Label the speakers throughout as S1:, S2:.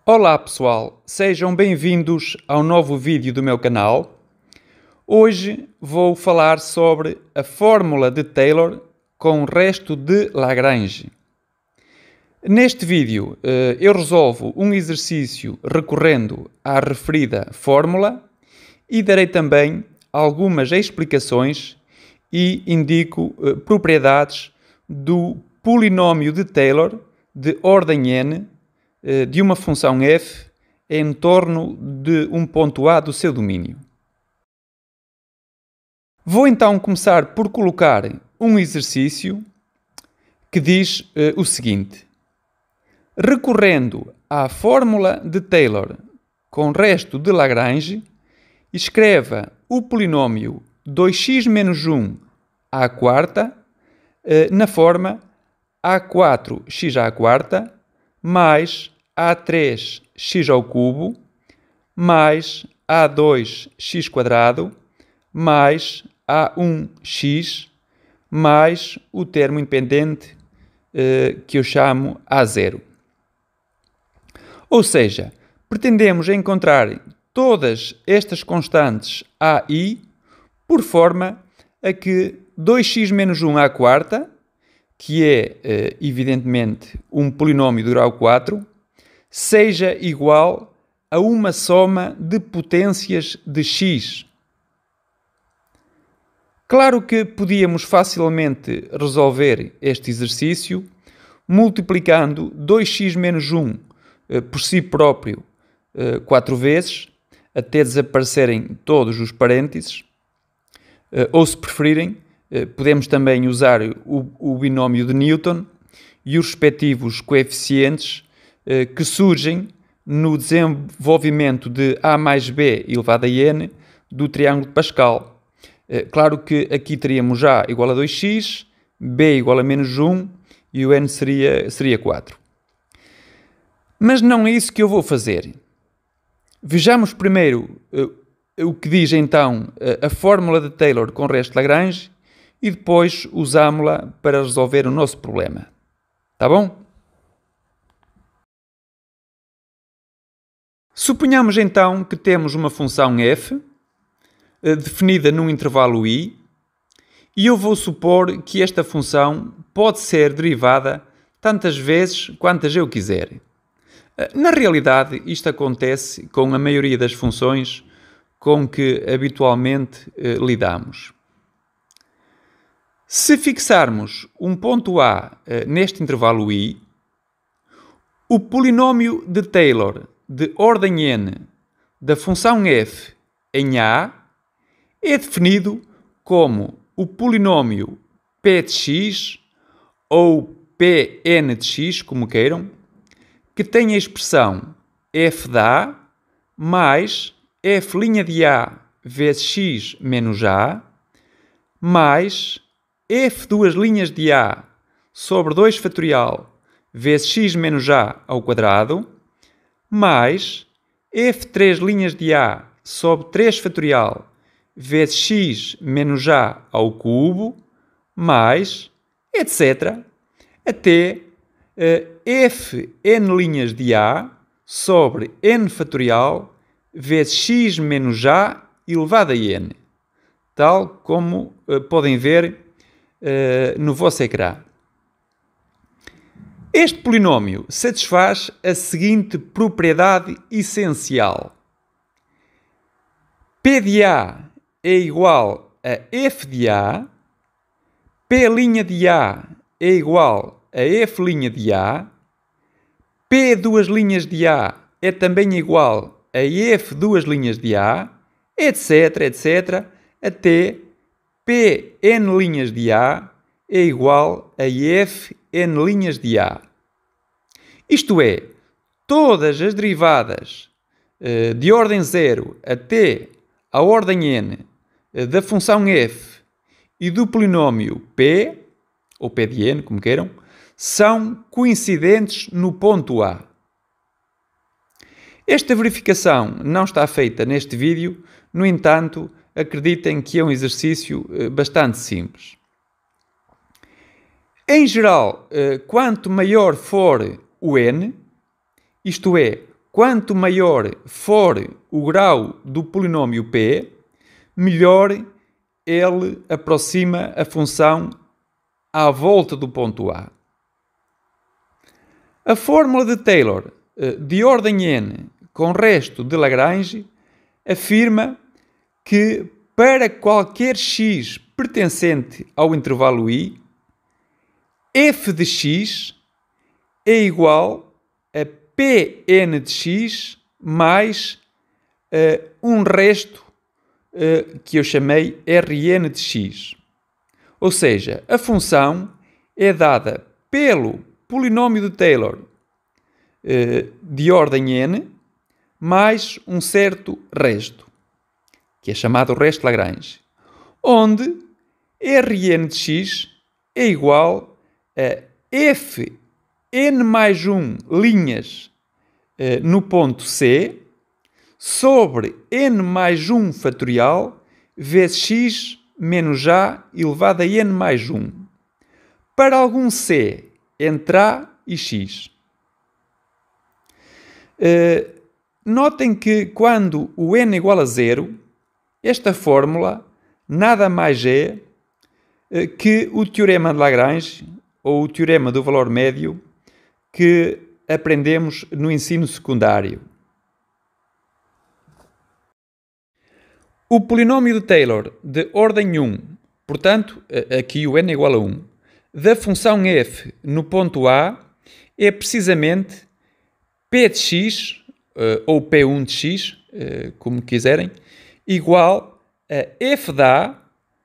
S1: Olá pessoal, sejam bem-vindos ao novo vídeo do meu canal. Hoje vou falar sobre a fórmula de Taylor com resto de Lagrange. Neste vídeo eu resolvo um exercício recorrendo à referida fórmula e darei também algumas explicações e indico propriedades do polinómio de Taylor de ordem n de uma função f em torno de um ponto A do seu domínio. Vou então começar por colocar um exercício que diz o seguinte: recorrendo à fórmula de Taylor com resto de Lagrange, escreva o polinómio 2x menos 1 à quarta na forma a4x à quarta mais a3x ao cubo mais a2x quadrado mais a1x mais o termo independente que eu chamo a0. Ou seja, pretendemos encontrar todas estas constantes a e por forma a que 2x menos 1 à quarta, que é, evidentemente, um polinómio de grau 4, seja igual a uma soma de potências de x. Claro que podíamos facilmente resolver este exercício multiplicando 2x menos 1 por si próprio 4 vezes, até desaparecerem todos os parênteses, ou se preferirem, podemos também usar o binómio de Newton e os respectivos coeficientes que surgem no desenvolvimento de A mais B elevado a n do triângulo de Pascal. Claro que aqui teríamos A igual a 2x, B igual a menos 1 e o n seria 4. Mas não é isso que eu vou fazer. Vejamos primeiro o que diz então a fórmula de Taylor com resto de Lagrange e depois usámo-la para resolver o nosso problema. Tá bom? Suponhamos então que temos uma função f definida num intervalo i e eu vou supor que esta função pode ser derivada tantas vezes quantas eu quiser. Na realidade, isto acontece com a maioria das funções com que habitualmente lidamos. Se fixarmos um ponto A neste intervalo i, o polinómio de Taylor de ordem n da função f em A é definido como o polinómio p de x ou Pn de x, como queiram, que tem a expressão f de A mais f' de A vezes x menos A mais f duas linhas de A sobre 2 fatorial vezes x menos A ao quadrado mais f 3 linhas de A sobre 3 fatorial vezes x menos A ao cubo mais etc. até f n linhas de A sobre n fatorial vezes x menos A elevado a n, tal como podem ver no vosso ecrã. Este polinómio satisfaz a seguinte propriedade essencial. P de A é igual a f de A, P' de A é igual a f' de A, P duas linhas de A é também igual a f duas linhas de A, etc, etc, até P n linhas de A é igual a f n linhas de A. Isto é, todas as derivadas de ordem 0 até a ordem n da função f e do polinómio p, ou p de n, como queiram, são coincidentes no ponto A. Esta verificação não está feita neste vídeo, no entanto, acreditem que é um exercício bastante simples. Em geral, quanto maior for o n, isto é, quanto maior for o grau do polinômio p, melhor ele aproxima a função à volta do ponto A. A fórmula de Taylor de ordem n com resto de Lagrange afirma que para qualquer x pertencente ao intervalo I, f de x é igual a Pn de x mais um resto que eu chamei Rn de x. Ou seja, a função é dada pelo polinômio de Taylor de ordem n mais um certo resto, que é chamado resto Lagrange, onde Rn de x é igual a f n mais 1 linhas no ponto C sobre n mais 1 fatorial vezes x menos a elevado a n mais 1 para algum C entre A e x. Notem que quando o n é igual a 0, esta fórmula nada mais é que o teorema de Lagrange, ou o teorema do valor médio, que aprendemos no ensino secundário. O polinômio de Taylor de ordem 1, portanto, aqui o n é igual a 1, da função f no ponto A é precisamente p de x, ou p1 de x, como quiserem, igual a f de A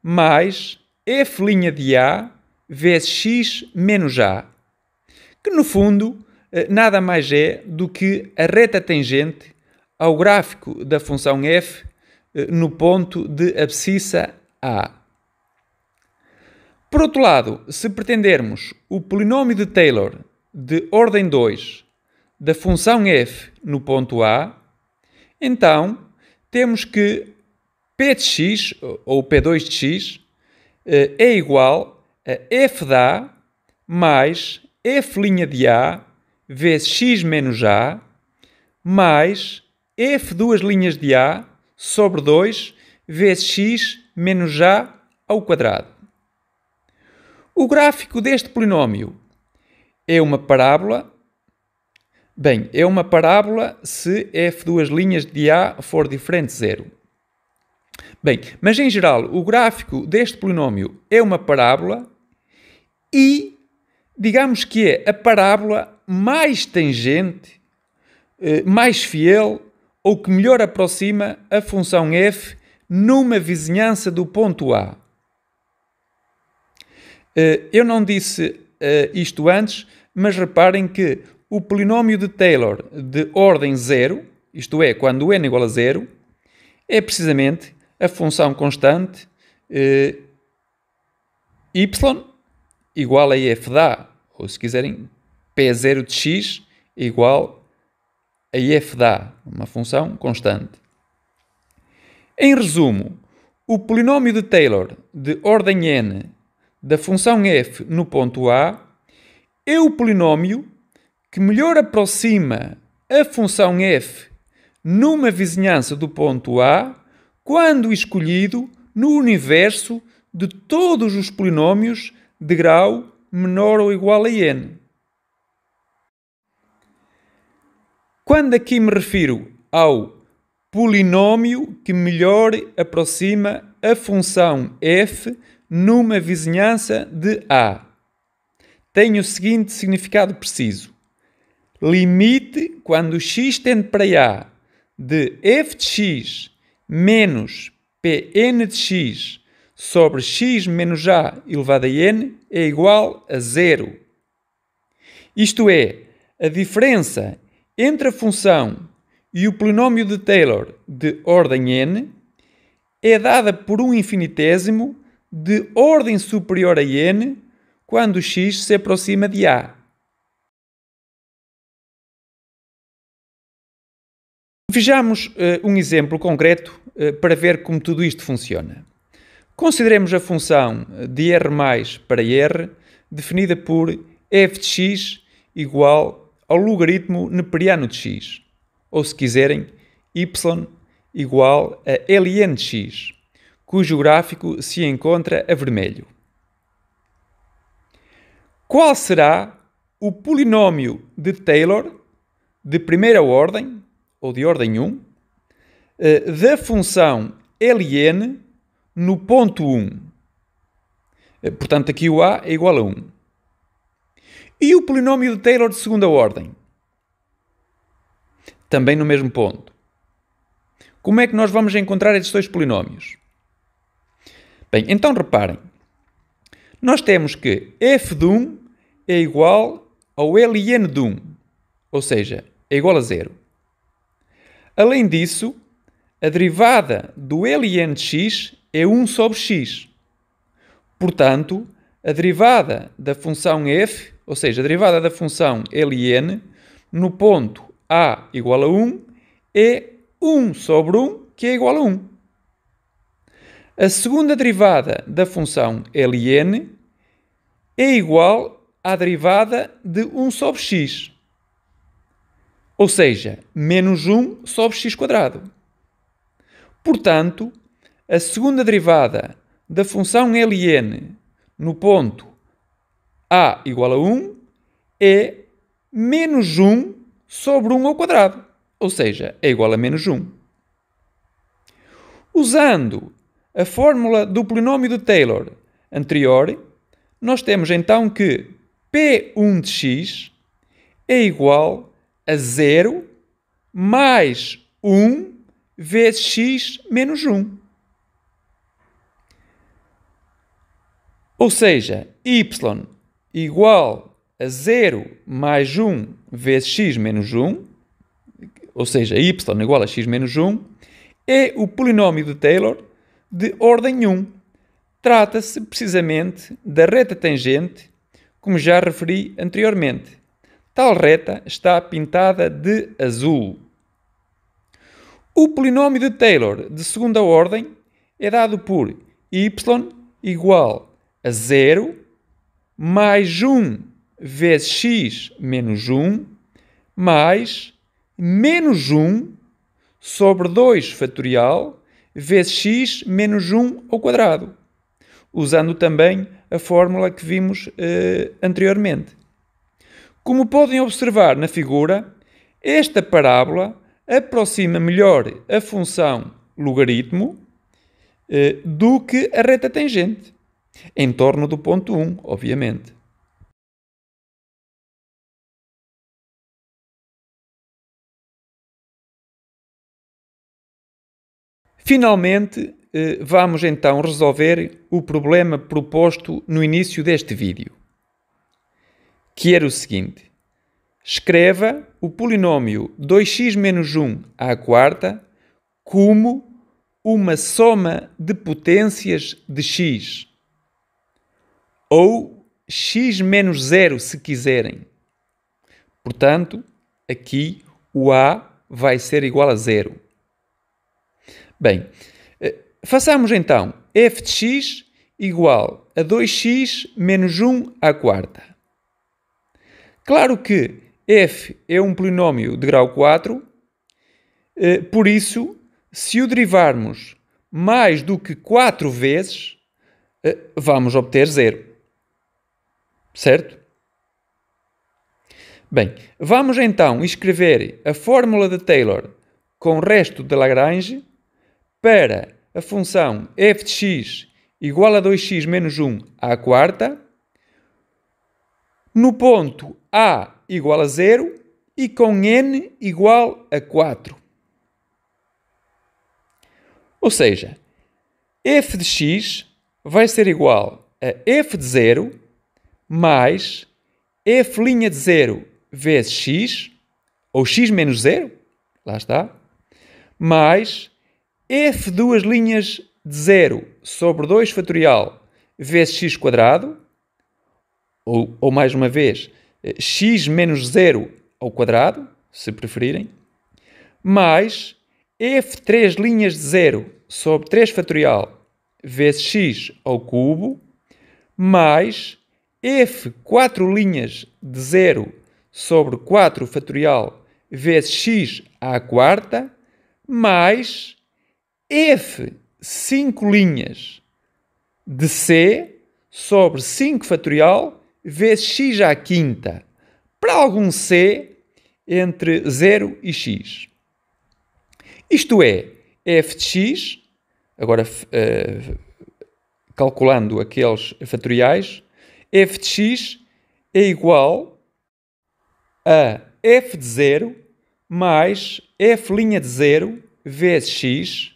S1: mais f' de A vezes x menos A, que no fundo nada mais é do que a reta tangente ao gráfico da função f no ponto de abscissa A. Por outro lado, se pretendermos o polinômio de Taylor de ordem 2 da função f no ponto A, então temos que p de x, ou p2 de x, é igual a f de A mais f' de A vezes x menos A mais f duas linhas de A sobre 2 vezes x menos A ao quadrado. O gráfico deste polinômio é uma parábola. Bem, é uma parábola se f duas linhas de A for diferente de 0. Bem, mas em geral o gráfico deste polinômio é uma parábola e digamos que é a parábola mais tangente, mais fiel ou que melhor aproxima a função f numa vizinhança do ponto A. Eu não disse isto antes, mas reparem que o polinômio de Taylor de ordem 0, isto é, quando o n é igual a 0, é precisamente a função constante y igual a f de A, ou se quiserem, p0 de x igual a f de A, uma função constante. Em resumo, o polinômio de Taylor de ordem n da função f no ponto A é o polinômio que melhor aproxima a função f numa vizinhança do ponto A quando escolhido no universo de todos os polinômios de grau menor ou igual a n. Quando aqui me refiro ao polinômio que melhor aproxima a função f numa vizinhança de A, tem o seguinte significado preciso. Limite quando x tende para A de f de x menos Pn de x sobre x menos A elevado a n é igual a 0. Isto é, a diferença entre a função e o polinômio de Taylor de ordem n é dada por um infinitésimo de ordem superior a n quando x se aproxima de A. Vejamos um exemplo concreto para ver como tudo isto funciona. Consideremos a função de r mais para r definida por f de x igual ao logaritmo neperiano de x, ou se quiserem, y igual a ln de x, cujo gráfico se encontra a vermelho. Qual será o polinómio de Taylor de primeira ordem, ou de ordem 1, da função ln no ponto 1? Portanto, aqui o a é igual a 1. E o polinómio de Taylor de segunda ordem? Também no mesmo ponto. Como é que nós vamos encontrar estes dois polinómios? Bem, então reparem. Nós temos que f de 1 é igual ao ln de 1, ou seja, é igual a 0. Além disso, a derivada do ln de x é 1 sobre x. Portanto, a derivada da função f, ou seja, a derivada da função ln, no ponto a igual a 1, é 1 sobre 1, que é igual a 1. A segunda derivada da função ln é igual à derivada de 1 sobre x, ou seja, menos 1 sobre x quadrado. Portanto, a segunda derivada da função ln no ponto a igual a 1 é menos 1 sobre 1 ao quadrado, ou seja, é igual a menos 1. Usando a fórmula do polinómio de Taylor anterior, nós temos então que P1 de x é igual a 0 mais 1 vezes x menos 1. Ou seja, y igual a 0 mais 1 vezes x menos 1, ou seja, y igual a x menos 1, é o polinómio de Taylor de ordem 1. Trata-se precisamente da reta tangente, como já referi anteriormente. Tal reta está pintada de azul. O polinómio de Taylor de segunda ordem é dado por y igual a 0 mais 1 vezes x menos 1 mais menos 1 sobre 2 fatorial vezes x menos 1 ao quadrado, usando também a fórmula que vimos anteriormente. Como podem observar na figura, esta parábola aproxima melhor a função logaritmo do que a reta tangente, em torno do ponto 1, obviamente. Finalmente, vamos então resolver o problema proposto no início deste vídeo, que era o seguinte: escreva o polinómio 2x menos 1 à quarta como uma soma de potências de x, ou x menos 0 se quiserem. Portanto, aqui o a vai ser igual a 0. Bem, façamos então f de x igual a 2x menos 1 à quarta. Claro que f é um polinómio de grau 4, por isso, se o derivarmos mais do que 4 vezes, vamos obter 0. Certo? Bem, vamos então escrever a fórmula de Taylor com resto de Lagrange para a função f de x igual a 2x menos 1 à quarta, no ponto a igual a 0 e com n igual a 4. Ou seja, f de x vai ser igual a f de 0 mais f' de 0 vezes x, ou x menos 0, lá está, mais f duas linhas de 0 sobre 2 fatorial vezes x quadrado, ou mais uma vez, x menos 0 ao quadrado, se preferirem, mais f 3 linhas de 0 sobre 3 fatorial vezes x ao cubo, mais f 4 linhas de 0 sobre 4 fatorial vezes x à quarta mais f 5 linhas de c sobre 5 fatorial vezes x à quinta para algum c entre 0 e x. Isto é, f de x, agora calculando aqueles fatoriais, f de x é igual a f de 0 mais f' de 0 vezes x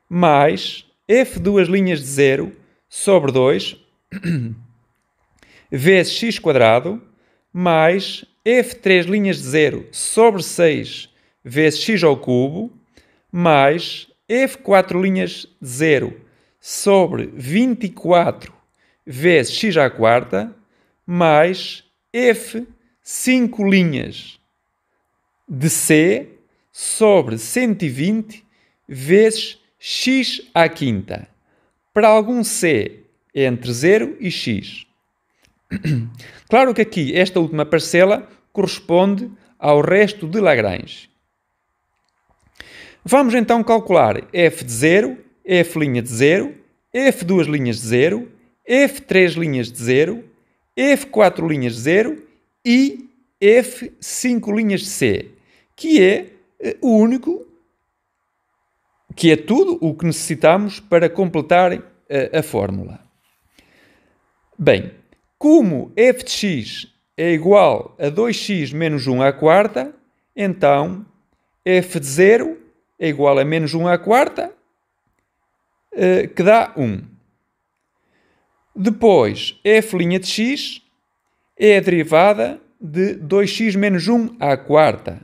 S1: mais f duas linhas de 0 sobre 2 vezes x quadrado mais f três linhas de 0 sobre 6 vezes x ao cubo mais f quatro linhas de 0 sobre 24 vezes x à quarta mais f 5 linhas de c sobre 120 vezes x à quinta para algum c entre 0 e x. Claro que aqui esta última parcela corresponde ao resto de Lagrange. Vamos então calcular f de 0, f' de 0, f duas linhas de 0, f três linhas de 0, f quatro linhas de 0 e f 5 linhas de c, que é o único, que é tudo o que necessitamos para completar a fórmula. Bem, como f de x é igual a 2x menos 1 à quarta, então f de 0 é igual a menos 1 à quarta, que dá 1. Depois, f' de x é a derivada de 2x menos 1 à quarta.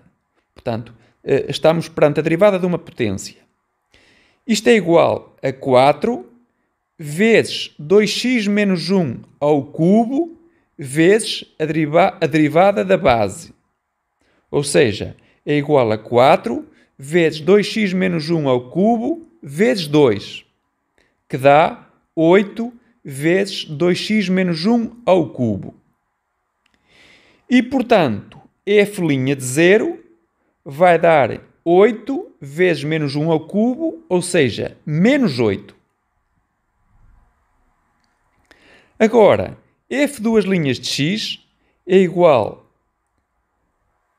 S1: Portanto, estamos perante a derivada de uma potência. Isto é igual a 4 vezes 2x menos 1 ao cubo vezes a derivada da base. Ou seja, é igual a 4 vezes 2x menos 1 ao cubo vezes 2, que dá 8 vezes 2x menos 1 ao cubo. E, portanto, f' de 0 vai dar 8 vezes menos 1 ao cubo, ou seja, menos 8. Agora, f duas linhas de x é igual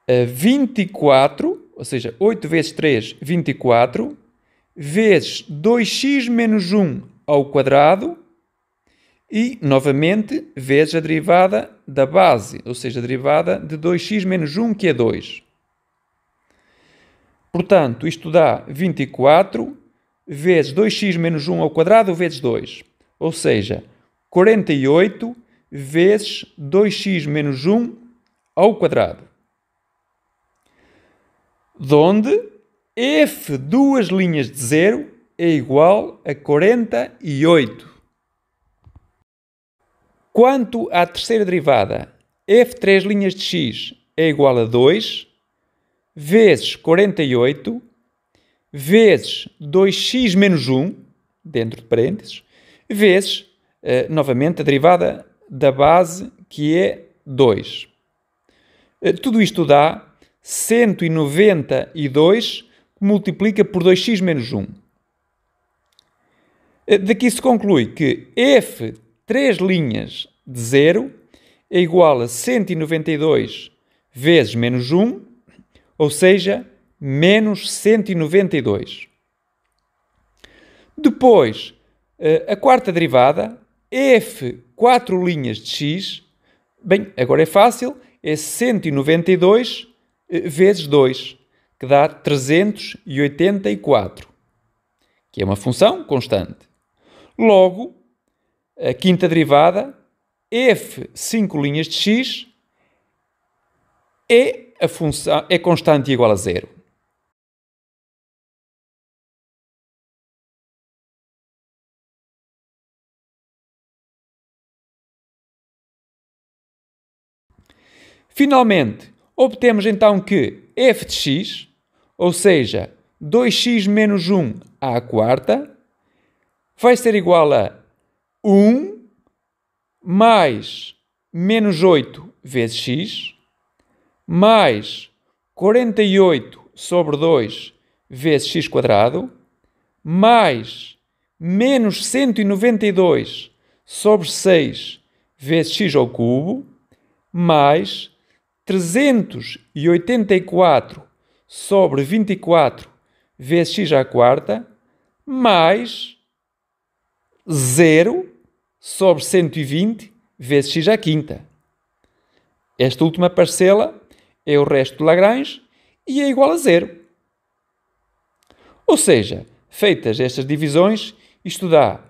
S1: a 24, ou seja, 8 vezes 3, 24, vezes 2x menos 1 ao quadrado e, novamente, vezes a derivada da base, ou seja, a derivada de 2x menos 1, que é 2. Portanto, isto dá 24 vezes 2x menos 1 ao quadrado vezes 2, ou seja, 48 vezes 2x menos 1 ao quadrado. Donde f duas linhas de 0 é igual a 48. Quanto à terceira derivada, f três linhas de x é igual a 2 vezes 48 vezes 2x menos 1, dentro de parênteses, vezes, novamente, a derivada da base, que é 2. Tudo isto dá 192, que multiplica por 2x menos 1. Daqui se conclui que f três linhas de 0 é igual a 192 vezes menos 1, ou seja, menos 192. Depois, a quarta derivada, f 4 linhas de x, bem, agora é fácil, é 192 vezes 2, que dá 384, que é uma função constante. Logo, a quinta derivada, f 5 linhas de x, é constante e igual a 0. Finalmente, obtemos então que f de x, ou seja, 2x menos 1 à quarta, vai ser igual a 1 mais menos 8 vezes x, mais 48 sobre 2 vezes x², mais menos 192 sobre 6 vezes x², mais 384 sobre 24 vezes x², mais 0 sobre 120 vezes x². Esta última parcela é o resto de Lagrange e é igual a 0. Ou seja, feitas estas divisões, isto dá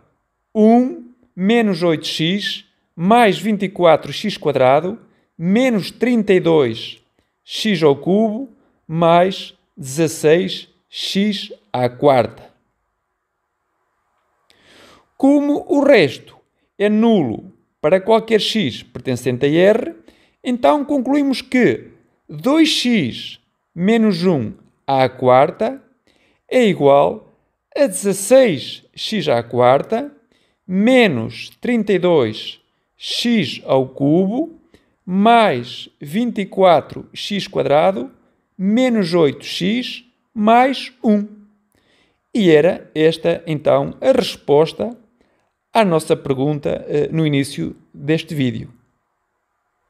S1: 1 menos 8x mais 24x² menos 32x² mais 16x². Como o resto é nulo para qualquer x pertencente a R, então concluímos que 2x menos 1² é igual a 16x² menos 32x² mais 24x² menos 8x mais 1. E era esta, então, a resposta à nossa pergunta no início deste vídeo.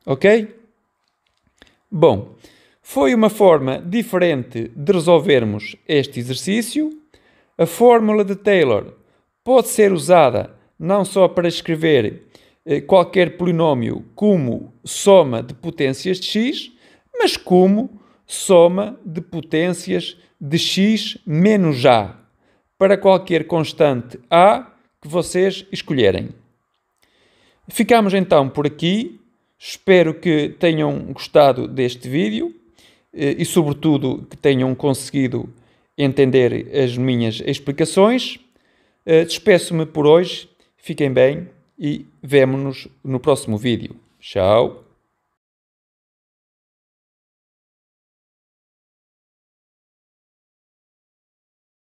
S1: Ok? Bom, foi uma forma diferente de resolvermos este exercício. A fórmula de Taylor pode ser usada não só para escrever qualquer polinómio como soma de potências de x, mas como soma de potências de x menos a, para qualquer constante a que vocês escolherem. Ficamos então por aqui. Espero que tenham gostado deste vídeo e, sobretudo, que tenham conseguido entender as minhas explicações. Despeço-me por hoje. Fiquem bem e vemo-nos no próximo vídeo. Tchau!